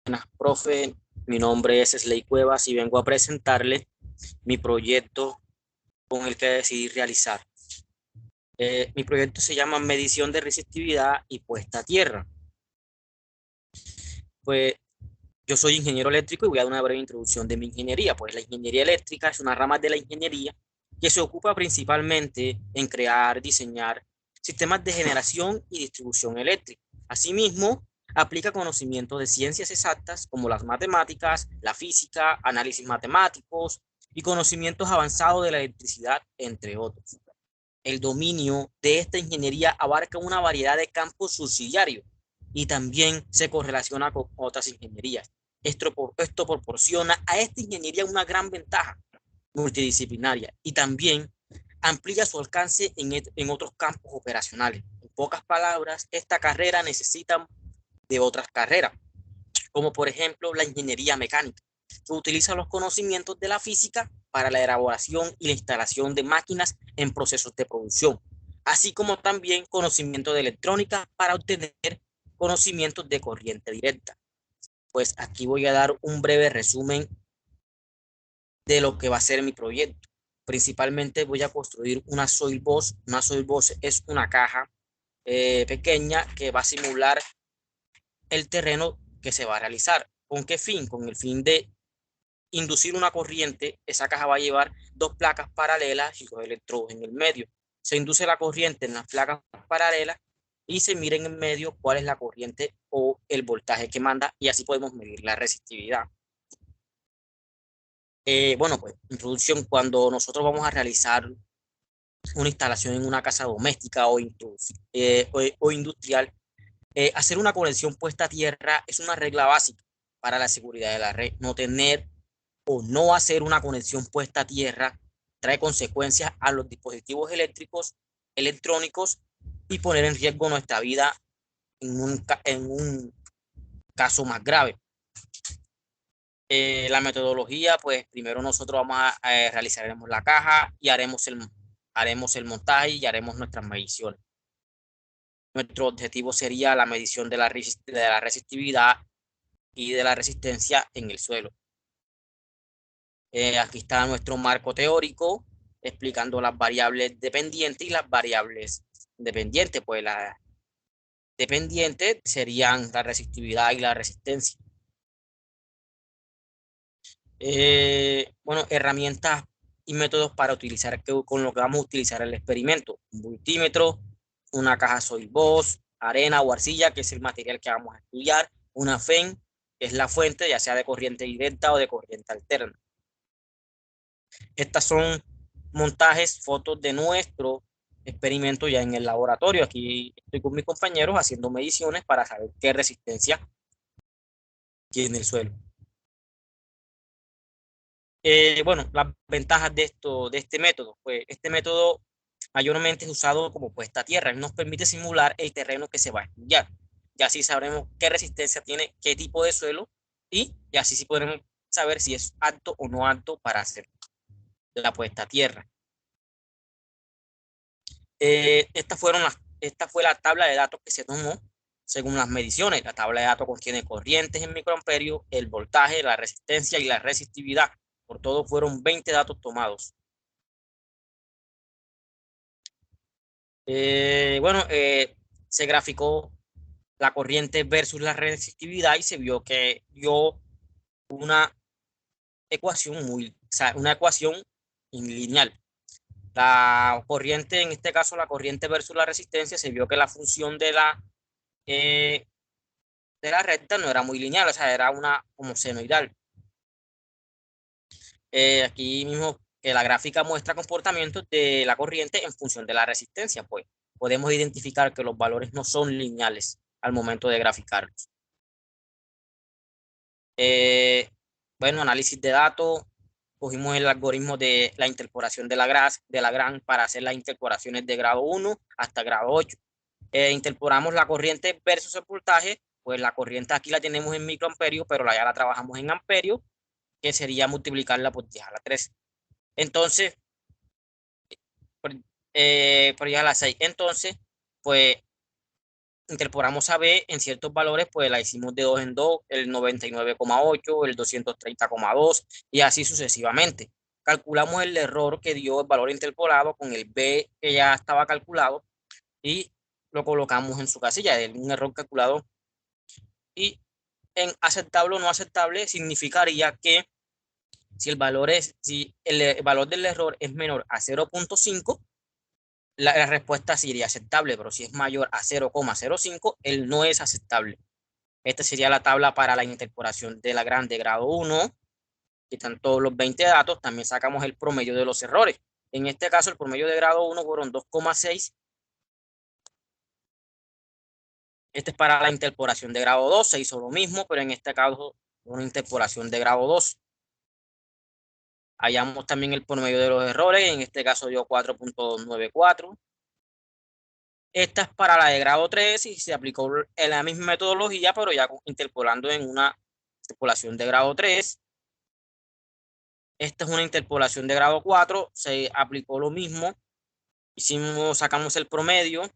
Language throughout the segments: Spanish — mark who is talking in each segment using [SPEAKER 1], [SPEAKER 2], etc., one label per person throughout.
[SPEAKER 1] Buenas, profe. Mi nombre es Sley Cuevas y vengo a presentarle mi proyecto con el que decidí realizar. Mi proyecto se llama Medición de Resistividad y Puesta a Tierra. Pues yo soy ingeniero eléctrico y voy a dar una breve introducción de mi ingeniería. Pues la ingeniería eléctrica es una rama de la ingeniería que se ocupa principalmente en crear, diseñar sistemas de generación y distribución eléctrica. Asimismo, aplica conocimientos de ciencias exactas como las matemáticas, la física, análisis matemáticos y conocimientos avanzados de la electricidad, entre otros. El dominio de esta ingeniería abarca una variedad de campos subsidiarios y también se correlaciona con otras ingenierías. Esto proporciona a esta ingeniería una gran ventaja multidisciplinaria y también amplía su alcance en otros campos operacionales. En pocas palabras, esta carrera necesita de otras carreras, como por ejemplo la ingeniería mecánica, que utiliza los conocimientos de la física para la elaboración y la instalación de máquinas en procesos de producción, así como también conocimiento de electrónica para obtener conocimientos de corriente directa. Pues aquí voy a dar un breve resumen de lo que va a ser mi proyecto. Principalmente voy a construir una soil box. Una soil box es una caja pequeña que va a simular el terreno que se va a realizar. ¿Con qué fin? Con el fin de inducir una corriente. Esa caja va a llevar dos placas paralelas y dos electrodos en el medio. Se induce la corriente en las placas paralelas y se mira en el medio cuál es la corriente o el voltaje que manda y así podemos medir la resistividad. Bueno, pues introducción, cuando nosotros vamos a realizar una instalación en una casa doméstica o industrial, hacer una conexión puesta a tierra es una regla básica para la seguridad de la red. No tener o no hacer una conexión puesta a tierra trae consecuencias a los dispositivos eléctricos, electrónicos y poner en riesgo nuestra vida en un caso más grave. La metodología, pues primero nosotros vamos a realizaremos la caja y haremos el montaje y haremos nuestras mediciones. Nuestro objetivo sería la medición de la resistividad y de la resistencia en el suelo. Aquí está nuestro marco teórico explicando las variables dependientes y las variables dependientes. Pues las dependientes serían la resistividad y la resistencia. Bueno, herramientas y métodos para utilizar con lo que vamos a utilizar el experimento. Un multímetro, una caja soil box, arena o arcilla, que es el material que vamos a estudiar, una FEN, que es la fuente, ya sea de corriente directa o de corriente alterna. Estas son montajes, fotos de nuestro experimento ya en el laboratorio. Aquí estoy con mis compañeros haciendo mediciones para saber qué resistencia tiene el suelo. Bueno, las ventajas de este método. Pues este método mayormente es usado como puesta a tierra. Nos permite simular el terreno que se va a estudiar. Y así sabremos qué resistencia tiene, qué tipo de suelo y así sí podremos saber si es apto o no apto para hacer la puesta a tierra. Esta fue la tabla de datos que se tomó según las mediciones. La tabla de datos contiene corrientes en microamperios, el voltaje, la resistencia y la resistividad. Por todo fueron 20 datos tomados. Bueno, se graficó la corriente versus la resistividad y se vio que dio una una ecuación lineal. La corriente, en este caso, la corriente versus la resistencia, se vio que la función eh, de la recta no era muy lineal, o sea, era una como senoidal. Aquí mismo que la gráfica muestra comportamientos de la corriente en función de la resistencia, pues podemos identificar que los valores no son lineales al momento de graficarlos. Eh, bueno, análisis de datos, cogimos el algoritmo de la interpolación de Lagrange para hacer las interpolaciones de grado 1 hasta grado 8. Interpolamos la corriente versus el voltaje, pues la corriente aquí la tenemos en microamperios, pero ya la trabajamos en amperios, que sería multiplicarla por 10 a la 3. Entonces, por 10 a la 6. Entonces, pues interpolamos a B en ciertos valores, pues la hicimos de 2 en 2, el 99,8, el 230,2 y así sucesivamente. Calculamos el error que dio el valor interpolado con el B que ya estaba calculado y lo colocamos en su casilla, es un error calculado, y en aceptable o no aceptable significaría que si el valor del error es menor a 0,5, la respuesta sería aceptable, pero si es mayor a 0,05, él no es aceptable. Esta sería la tabla para la interpolación de Lagrange de grado 1. Aquí están todos los 20 datos. También sacamos el promedio de los errores. En este caso, el promedio de grado 1 fueron 2,6. Este es para la interpolación de grado 2. Se hizo lo mismo, pero en este caso, una interpolación de grado 2. Hallamos también el promedio de los errores. En este caso dio 4,294. Esta es para la de grado 3 y se aplicó en la misma metodología, pero ya interpolando en una interpolación de grado 3. Esta es una interpolación de grado 4, se aplicó lo mismo, sacamos el promedio.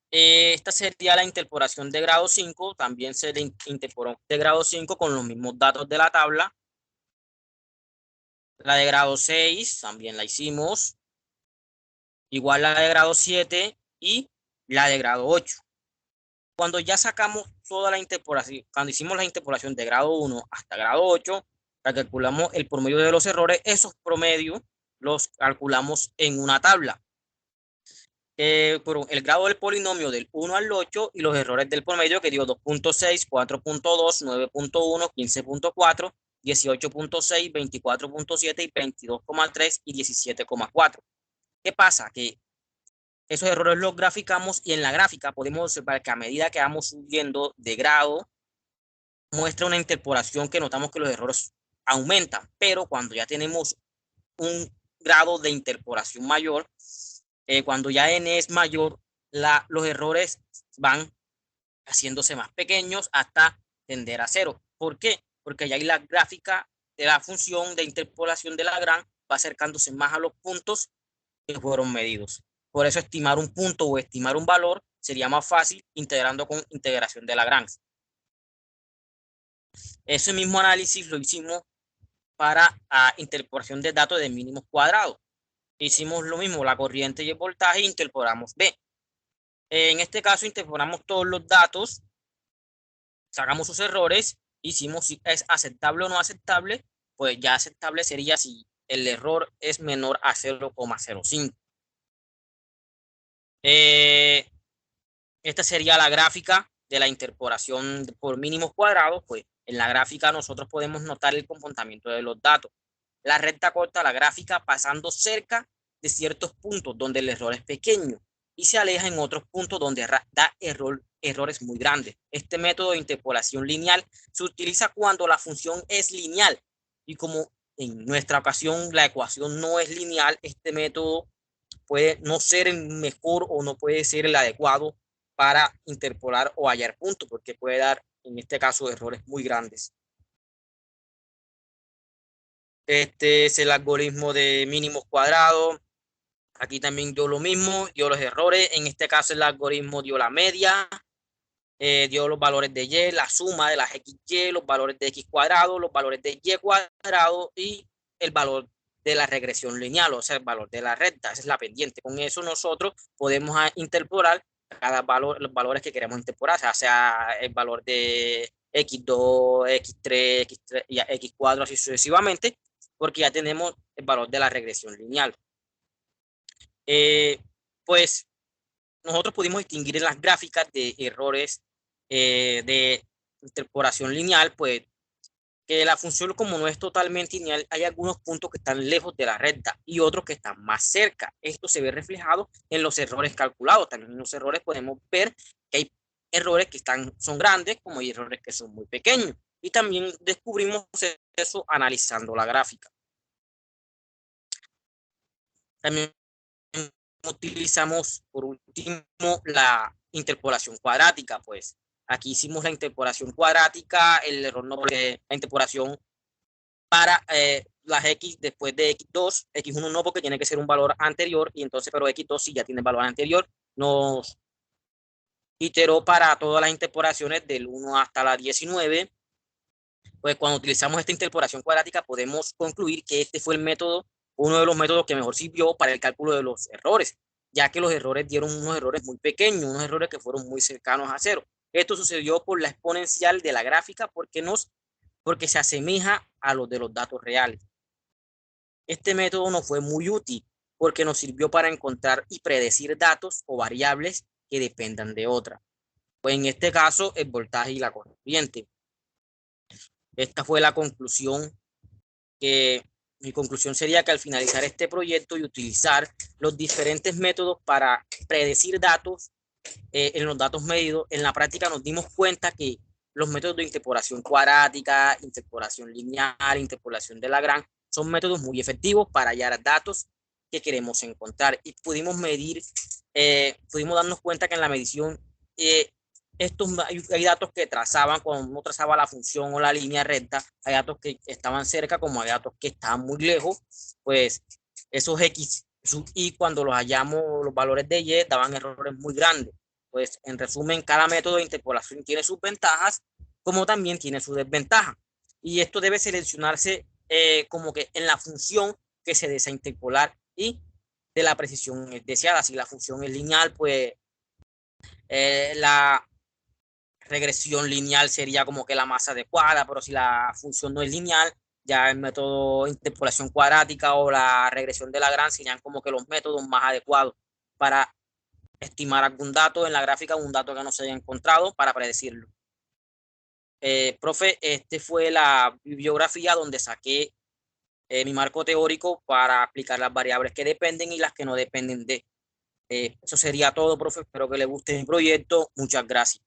[SPEAKER 1] Esta sería la interpolación de grado 5, también se le interpoló de grado 5 con los mismos datos de la tabla. La de grado 6 también la hicimos, igual la de grado 7 y la de grado 8. Cuando ya sacamos toda la interpolación, cuando hicimos la interpolación de grado 1 hasta grado 8, calculamos el promedio de los errores. Esos promedios los calculamos en una tabla. Por el grado del polinomio del 1 al 8 y los errores del promedio que dio 2,6, 4,2, 9,1, 15,4, 18,6, 24,7 y 22,3 y 17,4. ¿Qué pasa? Que esos errores los graficamos y en la gráfica podemos observar que a medida que vamos subiendo de grado, muestra una interpolación que notamos que los errores aumentan, pero cuando ya tenemos un grado de interpolación mayor, cuando ya n es mayor, los errores van haciéndose más pequeños hasta tender a cero. ¿Por qué? Porque ya ahí la gráfica de la función de interpolación de Lagrange va acercándose más a los puntos que fueron medidos. Por eso estimar un punto o estimar un valor sería más fácil integrando con integración de Lagrange. Ese mismo análisis lo hicimos para interpolación de datos de mínimos cuadrados. Hicimos lo mismo, la corriente y el voltaje, e interpolamos B. En este caso interpolamos todos los datos, sacamos sus errores, hicimos si es aceptable o no aceptable, pues ya aceptable sería si el error es menor a 0,05. Esta sería la gráfica de la interpolación por mínimos cuadrados. Pues en la gráfica nosotros podemos notar el comportamiento de los datos. La recta corta la gráfica pasando cerca de ciertos puntos donde el error es pequeño y se aleja en otros puntos donde da errores muy grandes. Este método de interpolación lineal se utiliza cuando la función es lineal y como en nuestra ocasión la ecuación no es lineal, este método puede no ser el mejor o no puede ser el adecuado para interpolar o hallar puntos, porque puede dar, en este caso, errores muy grandes. Este es el algoritmo de mínimos cuadrados. Aquí también dio lo mismo, dio los errores. En este caso el algoritmo dio la media, dio los valores de y, la suma de las xy, los valores de x cuadrado, los valores de y cuadrado y el valor de la regresión lineal, o sea, el valor de la recta. Esa es la pendiente. Con eso nosotros podemos interpolar cada valor, los valores que queremos interpolar, o sea el valor de x2, x3, x3 y x4, así sucesivamente, porque ya tenemos el valor de la regresión lineal. Pues nosotros pudimos distinguir en las gráficas de errores de interpolación lineal, pues que la función como no es totalmente lineal, hay algunos puntos que están lejos de la recta y otros que están más cerca. Esto se ve reflejado en los errores calculados. También en los errores podemos ver que hay errores que son grandes, como hay errores que son muy pequeños. Y también descubrimos eso analizando la gráfica. También utilizamos, por último, la interpolación cuadrática. Pues aquí hicimos la interpolación cuadrática, el error no, porque la interpolación para las x después de x2, x1 no, porque tiene que ser un valor anterior, y entonces, pero x2 sí ya tiene valor anterior, nos iteró para todas las interpolaciones del 1 hasta la 19. Pues cuando utilizamos esta interpolación cuadrática podemos concluir que este fue el método, uno de los métodos que mejor sirvió para el cálculo de los errores, ya que los errores dieron unos errores muy pequeños, unos errores que fueron muy cercanos a cero. Esto sucedió por la exponencial de la gráfica porque se asemeja a los de los datos reales. Este método nos fue muy útil porque nos sirvió para encontrar y predecir datos o variables que dependan de otra. Pues en este caso, el voltaje y la corriente. Esta fue la conclusión mi conclusión sería que al finalizar este proyecto y utilizar los diferentes métodos para predecir datos en los datos medidos, en la práctica nos dimos cuenta que los métodos de interpolación cuadrática, interpolación lineal, interpolación de Lagrange, son métodos muy efectivos para hallar datos que queremos encontrar. Y pudimos pudimos darnos cuenta que en la medición hay datos que trazaban, cuando uno trazaba la función o la línea recta, hay datos que estaban cerca como hay datos que estaban muy lejos, pues esos X, esos Y, cuando los hallamos, los valores de Y daban errores muy grandes. Pues en resumen, cada método de interpolación tiene sus ventajas, como también tiene sus desventajas. Y esto debe seleccionarse como que en la función que se desea interpolar y de la precisión deseada. Si la función es lineal, pues la regresión lineal sería como que la más adecuada, pero si la función no es lineal, ya el método de interpolación cuadrática o la regresión de Lagrange serían como que los métodos más adecuados para estimar algún dato en la gráfica, un dato que no se haya encontrado para predecirlo. Profe, este fue la bibliografía donde saqué mi marco teórico para aplicar las variables que dependen y las que no dependen de. Eso sería todo, profe. Espero que le guste mi proyecto. Muchas gracias.